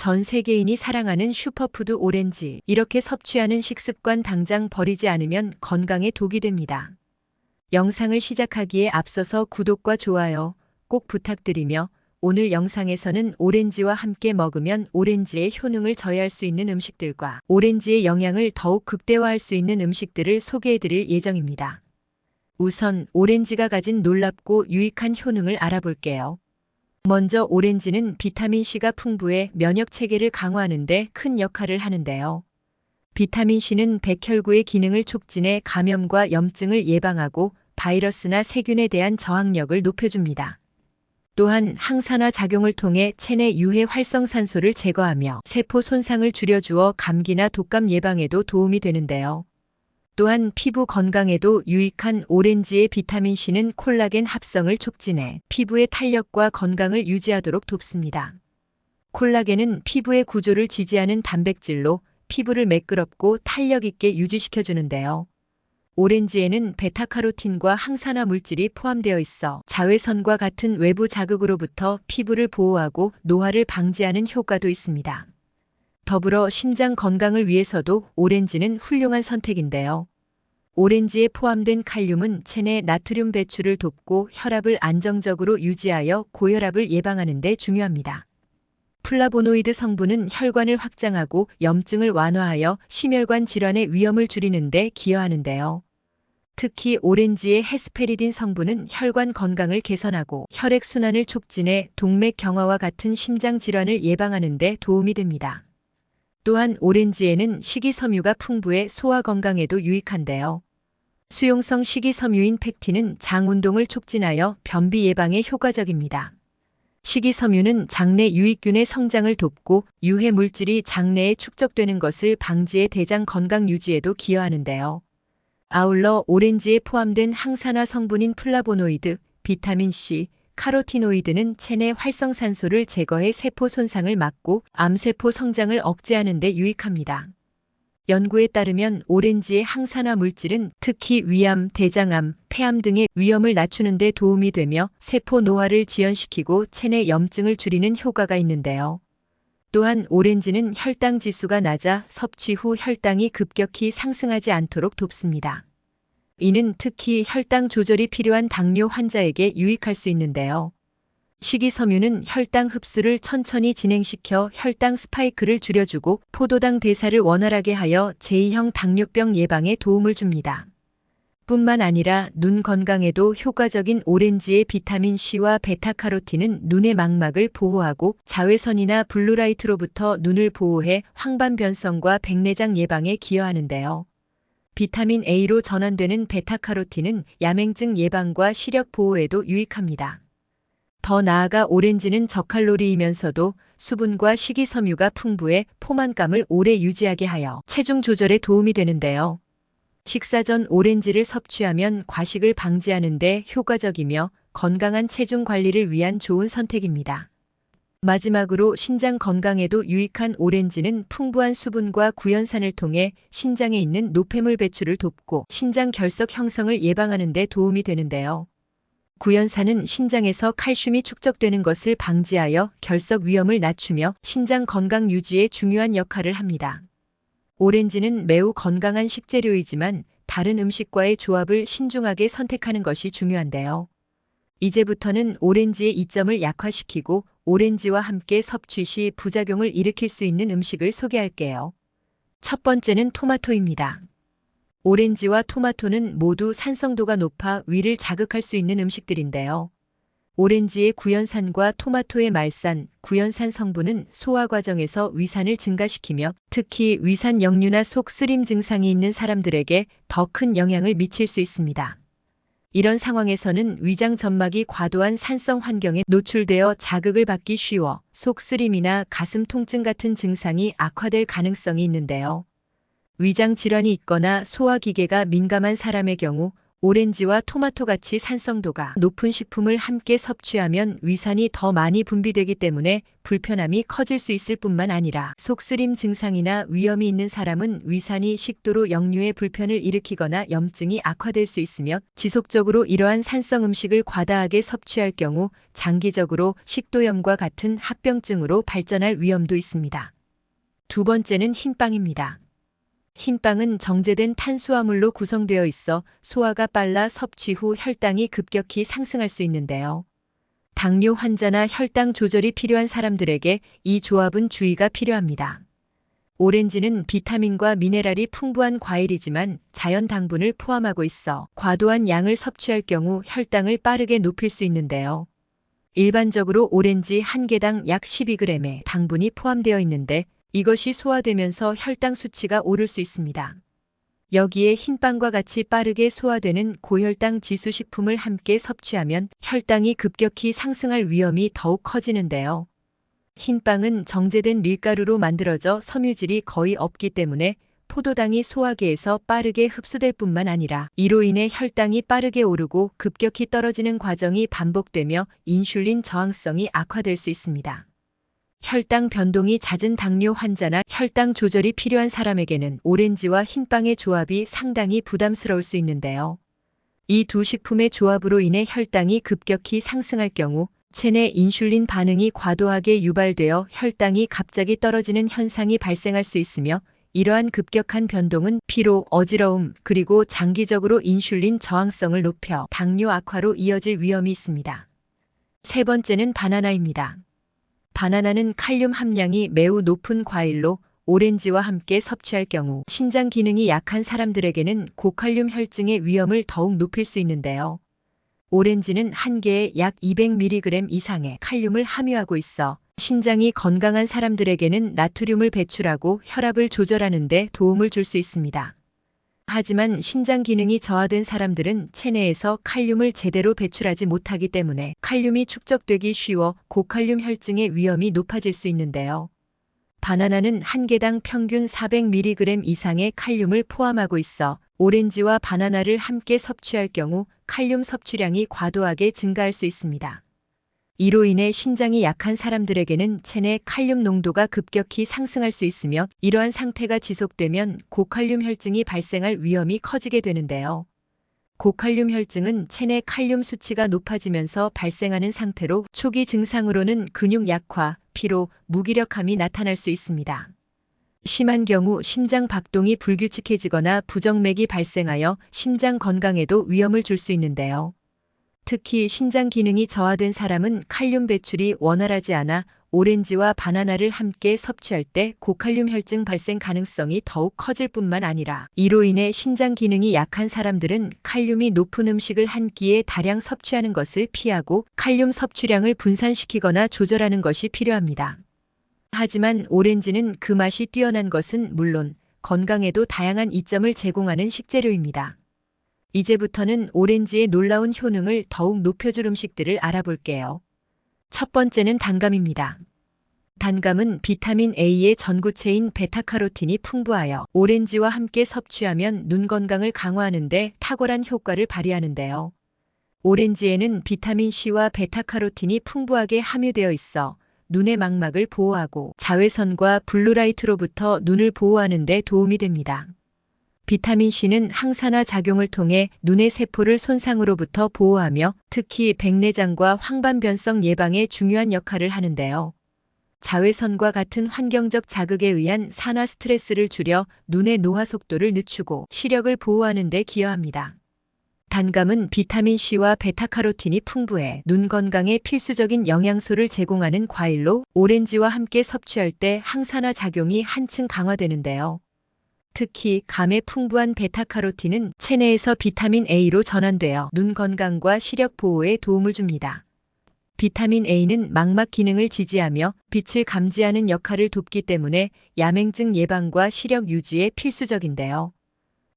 전 세계인이 사랑하는 슈퍼푸드 오렌지. 이렇게 섭취하는 식습관 당장 버리지 않으면 건강에 독이 됩니다. 영상을 시작하기에 앞서서 구독과 좋아요 꼭 부탁드리며 오늘 영상에서는 오렌지와 함께 먹으면 오렌지의 효능을 저해할 수 있는 음식들과 오렌지의 영양을 더욱 극대화할 수 있는 음식들을 소개해드릴 예정입니다. 우선 오렌지가 가진 놀랍고 유익한 효능을 알아볼게요. 먼저 오렌지는 비타민C가 풍부해 면역 체계를 강화하는 데 큰 역할을 하는데요. 비타민C는 백혈구의 기능을 촉진해 감염과 염증을 예방하고 바이러스나 세균에 대한 저항력을 높여줍니다. 또한 항산화 작용을 통해 체내 유해 활성산소를 제거하며 세포 손상을 줄여주어 감기나 독감 예방에도 도움이 되는데요. 또한 피부 건강에도 유익한 오렌지의 비타민C는 콜라겐 합성을 촉진해 피부의 탄력과 건강을 유지하도록 돕습니다. 콜라겐은 피부의 구조를 지지하는 단백질로 피부를 매끄럽고 탄력 있게 유지시켜주는데요. 오렌지에는 베타카로틴과 항산화 물질이 포함되어 있어 자외선과 같은 외부 자극으로부터 피부를 보호하고 노화를 방지하는 효과도 있습니다. 더불어 심장 건강을 위해서도 오렌지는 훌륭한 선택인데요. 오렌지에 포함된 칼륨은 체내 나트륨 배출을 돕고 혈압을 안정적으로 유지하여 고혈압을 예방하는 데 중요합니다. 플라보노이드 성분은 혈관을 확장하고 염증을 완화하여 심혈관 질환의 위험을 줄이는 데 기여하는데요. 특히 오렌지의 헤스페리딘 성분은 혈관 건강을 개선하고 혈액순환을 촉진해 동맥 경화와 같은 심장 질환을 예방하는 데 도움이 됩니다. 또한 오렌지에는 식이섬유가 풍부해 소화 건강에도 유익한데요. 수용성 식이섬유인 팩틴은 장 운동을 촉진하여 변비 예방에 효과적입니다. 식이섬유는 장내 유익균의 성장을 돕고 유해 물질이 장내에 축적되는 것을 방지해 대장 건강 유지에도 기여하는데요. 아울러 오렌지에 포함된 항산화 성분인 플라보노이드, 비타민C, 카로티노이드는 체내 활성산소를 제거해 세포 손상을 막고 암세포 성장을 억제하는 데 유익합니다. 연구에 따르면 오렌지의 항산화 물질은 특히 위암, 대장암, 폐암 등의 위험을 낮추는 데 도움이 되며 세포 노화를 지연시키고 체내 염증을 줄이는 효과가 있는데요. 또한 오렌지는 혈당 지수가 낮아 섭취 후 혈당이 급격히 상승하지 않도록 돕습니다. 이는 특히 혈당 조절이 필요한 당뇨 환자에게 유익할 수 있는데요. 식이섬유는 혈당 흡수를 천천히 진행시켜 혈당 스파이크를 줄여주고 포도당 대사를 원활하게 하여 제2형 당뇨병 예방에 도움을 줍니다. 뿐만 아니라 눈 건강에도 효과적인 오렌지의 비타민C와 베타카로틴은 눈의 망막을 보호하고 자외선이나 블루라이트로부터 눈을 보호해 황반변성과 백내장 예방에 기여하는데요. 비타민 A로 전환되는 베타카로틴은 야맹증 예방과 시력 보호에도 유익합니다. 더 나아가 오렌지는 저칼로리이면서도 수분과 식이섬유가 풍부해 포만감을 오래 유지하게 하여 체중 조절에 도움이 되는데요. 식사 전 오렌지를 섭취하면 과식을 방지하는 데 효과적이며 건강한 체중 관리를 위한 좋은 선택입니다. 마지막으로 신장 건강에도 유익한 오렌지는 풍부한 수분과 구연산을 통해 신장에 있는 노폐물 배출을 돕고 신장 결석 형성을 예방하는 데 도움이 되는데요. 구연산은 신장에서 칼슘이 축적되는 것을 방지하여 결석 위험을 낮추며 신장 건강 유지에 중요한 역할을 합니다. 오렌지는 매우 건강한 식재료이지만 다른 음식과의 조합을 신중하게 선택하는 것이 중요한데요. 이제부터는 오렌지의 이점을 약화시키고 오렌지와 함께 섭취 시 부작용을 일으킬 수 있는 음식을 소개할게요. 첫 번째는 토마토입니다. 오렌지와 토마토는 모두 산성도가 높아 위를 자극할 수 있는 음식들인데요. 오렌지의 구연산과 토마토의 말산, 구연산 성분은 소화 과정에서 위산을 증가시키며 특히 위산 역류나 속 쓰림 증상이 있는 사람들에게 더 큰 영향을 미칠 수 있습니다. 이런 상황에서는 위장 점막이 과도한 산성 환경에 노출되어 자극을 받기 쉬워 속 쓰림이나 가슴 통증 같은 증상이 악화될 가능성이 있는데요. 위장 질환이 있거나 소화기계가 민감한 사람의 경우 오렌지와 토마토같이 산성도가 높은 식품을 함께 섭취하면 위산이 더 많이 분비되기 때문에 불편함이 커질 수 있을 뿐만 아니라 속쓰림 증상이나 위염이 있는 사람은 위산이 식도로 역류에 불편을 일으키거나 염증이 악화될 수 있으며 지속적으로 이러한 산성 음식을 과다하게 섭취할 경우 장기적으로 식도염과 같은 합병증으로 발전할 위험도 있습니다. 두 번째는 흰빵입니다. 흰빵은 정제된 탄수화물로 구성되어 있어 소화가 빨라 섭취 후 혈당이 급격히 상승할 수 있는데요. 당뇨 환자나 혈당 조절이 필요한 사람들에게 이 조합은 주의가 필요합니다. 오렌지는 비타민과 미네랄이 풍부한 과일이지만 자연 당분을 포함하고 있어 과도한 양을 섭취할 경우 혈당을 빠르게 높일 수 있는데요. 일반적으로 오렌지 한 개당 약 12g의 당분이 포함되어 있는데 이것이 소화되면서 혈당 수치가 오를 수 있습니다. 여기에 흰빵과 같이 빠르게 소화되는 고혈당 지수 식품을 함께 섭취하면 혈당이 급격히 상승할 위험이 더욱 커지는데요. 흰빵은 정제된 밀가루로 만들어져 섬유질이 거의 없기 때문에 포도당이 소화기에서 빠르게 흡수될 뿐만 아니라 이로 인해 혈당이 빠르게 오르고 급격히 떨어지는 과정이 반복되며 인슐린 저항성이 악화될 수 있습니다. 혈당 변동이 잦은 당뇨 환자나 혈당 조절이 필요한 사람에게는 오렌지와 흰빵의 조합이 상당히 부담스러울 수 있는데요. 이 두 식품의 조합으로 인해 혈당이 급격히 상승할 경우 체내 인슐린 반응이 과도하게 유발되어 혈당이 갑자기 떨어지는 현상이 발생할 수 있으며 이러한 급격한 변동은 피로, 어지러움, 그리고 장기적으로 인슐린 저항성을 높여 당뇨 악화로 이어질 위험이 있습니다. 세 번째는 바나나입니다. 바나나는 칼륨 함량이 매우 높은 과일로 오렌지와 함께 섭취할 경우 신장 기능이 약한 사람들에게는 고칼륨 혈증의 위험을 더욱 높일 수 있는데요. 오렌지는 한 개에 약 200mg 이상의 칼륨을 함유하고 있어 신장이 건강한 사람들에게는 나트륨을 배출하고 혈압을 조절하는 데 도움을 줄 수 있습니다. 하지만 신장 기능이 저하된 사람들은 체내에서 칼륨을 제대로 배출하지 못하기 때문에 칼륨이 축적되기 쉬워 고칼륨 혈증의 위험이 높아질 수 있는데요. 바나나는 한 개당 평균 400mg 이상의 칼륨을 포함하고 있어 오렌지와 바나나를 함께 섭취할 경우 칼륨 섭취량이 과도하게 증가할 수 있습니다. 이로 인해 신장이 약한 사람들에게는 체내 칼륨 농도가 급격히 상승할 수 있으며 이러한 상태가 지속되면 고칼륨 혈증이 발생할 위험이 커지게 되는데요. 고칼륨 혈증은 체내 칼륨 수치가 높아지면서 발생하는 상태로 초기 증상으로는 근육 약화, 피로, 무기력함이 나타날 수 있습니다. 심한 경우 심장 박동이 불규칙해지거나 부정맥이 발생하여 심장 건강에도 위험을 줄 수 있는데요. 특히 신장 기능이 저하된 사람은 칼륨 배출이 원활하지 않아 오렌지와 바나나를 함께 섭취할 때 고칼륨 혈증 발생 가능성이 더욱 커질 뿐만 아니라 이로 인해 신장 기능이 약한 사람들은 칼륨이 높은 음식을 한 끼에 다량 섭취하는 것을 피하고 칼륨 섭취량을 분산시키거나 조절하는 것이 필요합니다. 하지만 오렌지는 그 맛이 뛰어난 것은 물론 건강에도 다양한 이점을 제공하는 식재료입니다. 이제부터는 오렌지의 놀라운 효능을 더욱 높여줄 음식들을 알아볼게요. 첫 번째는 단감입니다. 단감은 비타민 A의 전구체인 베타카로틴이 풍부하여 오렌지와 함께 섭취하면 눈 건강을 강화하는 데 탁월한 효과를 발휘하는데요. 오렌지에는 비타민 C와 베타카로틴이 풍부하게 함유되어 있어 눈의 망막을 보호하고 자외선과 블루라이트로부터 눈을 보호하는 데 도움이 됩니다. 비타민C는 항산화 작용을 통해 눈의 세포를 손상으로부터 보호하며 특히 백내장과 황반변성 예방에 중요한 역할을 하는데요. 자외선과 같은 환경적 자극에 의한 산화 스트레스를 줄여 눈의 노화 속도를 늦추고 시력을 보호하는 데 기여합니다. 단감은 비타민C와 베타카로틴이 풍부해 눈 건강에 필수적인 영양소를 제공하는 과일로 오렌지와 함께 섭취할 때 항산화 작용이 한층 강화되는데요. 특히 감의 풍부한 베타카로틴은 체내에서 비타민 A로 전환되어 눈 건강과 시력 보호에 도움을 줍니다. 비타민 A는 망막 기능을 지지하며 빛을 감지하는 역할을 돕기 때문에 야맹증 예방과 시력 유지에 필수적인데요.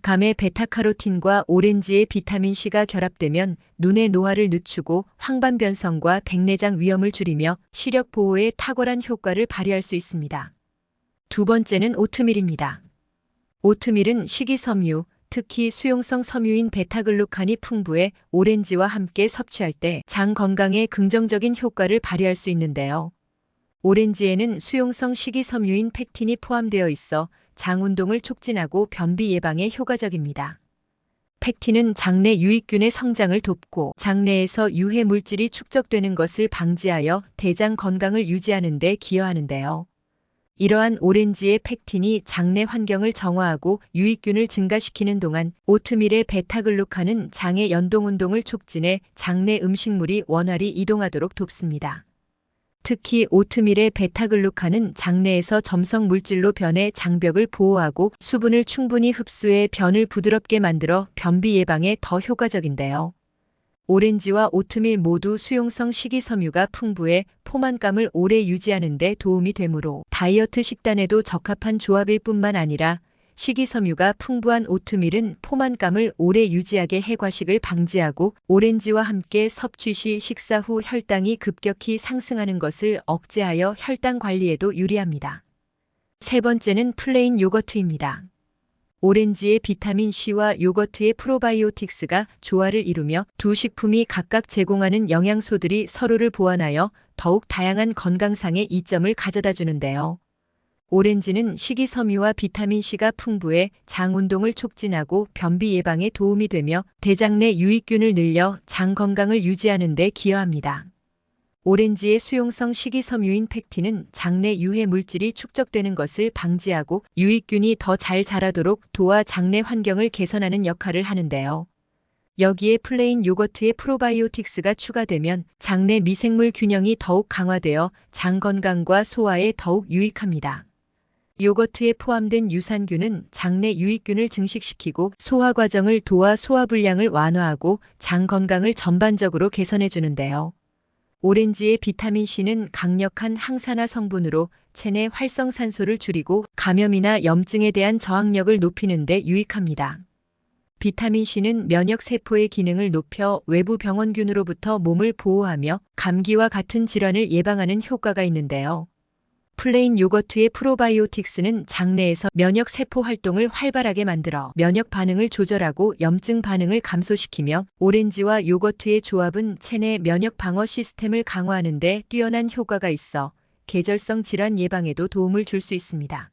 감의 베타카로틴과 오렌지의 비타민 C가 결합되면 눈의 노화를 늦추고 황반변성과 백내장 위험을 줄이며 시력 보호에 탁월한 효과를 발휘할 수 있습니다. 두 번째는 오트밀입니다. 오트밀은 식이섬유, 특히 수용성 섬유인 베타글루칸이 풍부해 오렌지와 함께 섭취할 때 장 건강에 긍정적인 효과를 발휘할 수 있는데요. 오렌지에는 수용성 식이섬유인 팩틴이 포함되어 있어 장 운동을 촉진하고 변비 예방에 효과적입니다. 팩틴은 장내 유익균의 성장을 돕고 장내에서 유해 물질이 축적되는 것을 방지하여 대장 건강을 유지하는 데 기여하는데요. 이러한 오렌지의 팩틴이 장내 환경을 정화하고 유익균을 증가시키는 동안 오트밀의 베타글루칸은 장의 연동운동을 촉진해 장내 음식물이 원활히 이동하도록 돕습니다. 특히 오트밀의 베타글루칸은 장내에서 점성 물질로 변해 장벽을 보호하고 수분을 충분히 흡수해 변을 부드럽게 만들어 변비 예방에 더 효과적인데요. 오렌지와 오트밀 모두 수용성 식이섬유가 풍부해 포만감을 오래 유지하는 데 도움이 되므로 다이어트 식단에도 적합한 조합일 뿐만 아니라 식이섬유가 풍부한 오트밀은 포만감을 오래 유지하게 해 과식을 방지하고 오렌지와 함께 섭취 시 식사 후 혈당이 급격히 상승하는 것을 억제하여 혈당 관리에도 유리합니다. 세 번째는 플레인 요거트입니다. 오렌지의 비타민 C와 요거트의 프로바이오틱스가 조화를 이루며 두 식품이 각각 제공하는 영양소들이 서로를 보완하여 더욱 다양한 건강상의 이점을 가져다 주는데요. 오렌지는 식이섬유와 비타민 C가 풍부해 장 운동을 촉진하고 변비 예방에 도움이 되며 대장 내 유익균을 늘려 장 건강을 유지하는 데 기여합니다. 오렌지의 수용성 식이섬유인 팩틴은 장내 유해 물질이 축적되는 것을 방지하고 유익균이 더 잘 자라도록 도와 장내 환경을 개선하는 역할을 하는데요. 여기에 플레인 요거트의 프로바이오틱스가 추가되면 장내 미생물 균형이 더욱 강화되어 장 건강과 소화에 더욱 유익합니다. 요거트에 포함된 유산균은 장내 유익균을 증식시키고 소화 과정을 도와 소화불량을 완화하고 장 건강을 전반적으로 개선해 주는데요. 오렌지의 비타민 C는 강력한 항산화 성분으로 체내 활성산소를 줄이고 감염이나 염증에 대한 저항력을 높이는 데 유익합니다. 비타민 C는 면역 세포의 기능을 높여 외부 병원균으로부터 몸을 보호하며 감기와 같은 질환을 예방하는 효과가 있는데요. 플레인 요거트의 프로바이오틱스는 장내에서 면역 세포 활동을 활발하게 만들어 면역 반응을 조절하고 염증 반응을 감소시키며 오렌지와 요거트의 조합은 체내 면역 방어 시스템을 강화하는 데 뛰어난 효과가 있어 계절성 질환 예방에도 도움을 줄 수 있습니다.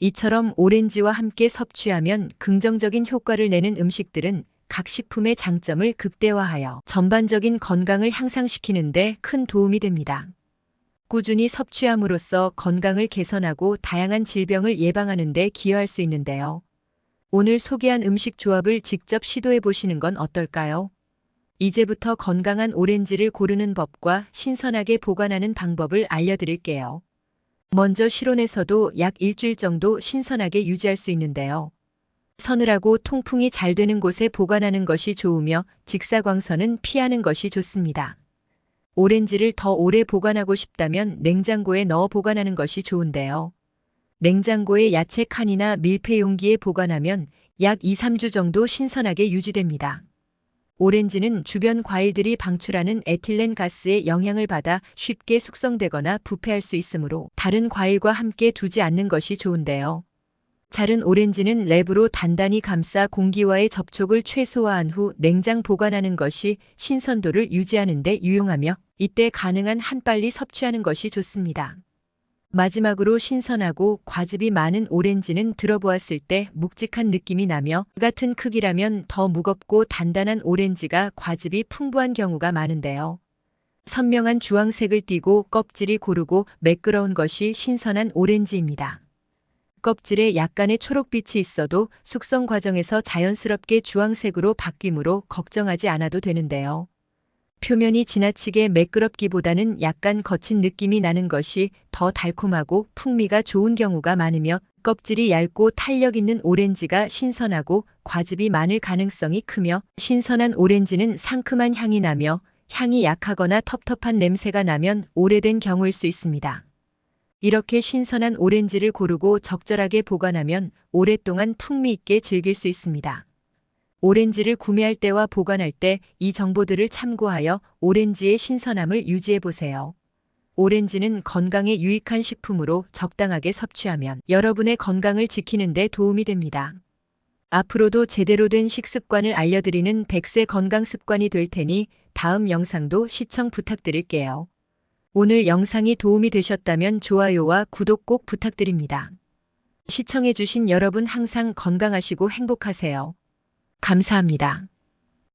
이처럼 오렌지와 함께 섭취하면 긍정적인 효과를 내는 음식들은 각 식품의 장점을 극대화하여 전반적인 건강을 향상시키는 데 큰 도움이 됩니다. 꾸준히 섭취함으로써 건강을 개선하고 다양한 질병을 예방하는 데 기여할 수 있는데요. 오늘 소개한 음식 조합을 직접 시도해 보시는 건 어떨까요? 이제부터 건강한 오렌지를 고르는 법과 신선하게 보관하는 방법을 알려드릴게요. 먼저 실온에서도 약 일주일 정도 신선하게 유지할 수 있는데요. 서늘하고 통풍이 잘 되는 곳에 보관하는 것이 좋으며 직사광선은 피하는 것이 좋습니다. 오렌지를 더 오래 보관하고 싶다면 냉장고에 넣어 보관하는 것이 좋은데요. 냉장고에 야채 칸이나 밀폐 용기에 보관하면 약 2~3주 정도 신선하게 유지됩니다. 오렌지는 주변 과일들이 방출하는 에틸렌 가스의 영향을 받아 쉽게 숙성되거나 부패할 수 있으므로 다른 과일과 함께 두지 않는 것이 좋은데요. 자른 오렌지는 랩으로 단단히 감싸 공기와의 접촉을 최소화한 후 냉장 보관하는 것이 신선도를 유지하는 데 유용하며 이때 가능한 한 빨리 섭취하는 것이 좋습니다. 마지막으로 신선하고 과즙이 많은 오렌지는 들어보았을 때 묵직한 느낌이 나며 같은 크기라면 더 무겁고 단단한 오렌지가 과즙이 풍부한 경우가 많은데요. 선명한 주황색을 띠고 껍질이 고르고 매끄러운 것이 신선한 오렌지입니다. 껍질에 약간의 초록빛이 있어도 숙성 과정에서 자연스럽게 주황색으로 바뀌므로 걱정하지 않아도 되는데요. 표면이 지나치게 매끄럽기보다는 약간 거친 느낌이 나는 것이 더 달콤하고 풍미가 좋은 경우가 많으며 껍질이 얇고 탄력 있는 오렌지가 신선하고 과즙이 많을 가능성이 크며 신선한 오렌지는 상큼한 향이 나며 향이 약하거나 텁텁한 냄새가 나면 오래된 경우일 수 있습니다. 이렇게 신선한 오렌지를 고르고 적절하게 보관하면 오랫동안 풍미 있게 즐길 수 있습니다. 오렌지를 구매할 때와 보관할 때 이 정보들을 참고하여 오렌지의 신선함을 유지해 보세요. 오렌지는 건강에 유익한 식품으로 적당하게 섭취하면 여러분의 건강을 지키는 데 도움이 됩니다. 앞으로도 제대로 된 식습관을 알려드리는 100세 건강 습관이 될 테니 다음 영상도 시청 부탁드릴게요. 오늘 영상이 도움이 되셨다면 좋아요와 구독 꼭 부탁드립니다. 시청해주신 여러분 항상 건강하시고 행복하세요. 감사합니다.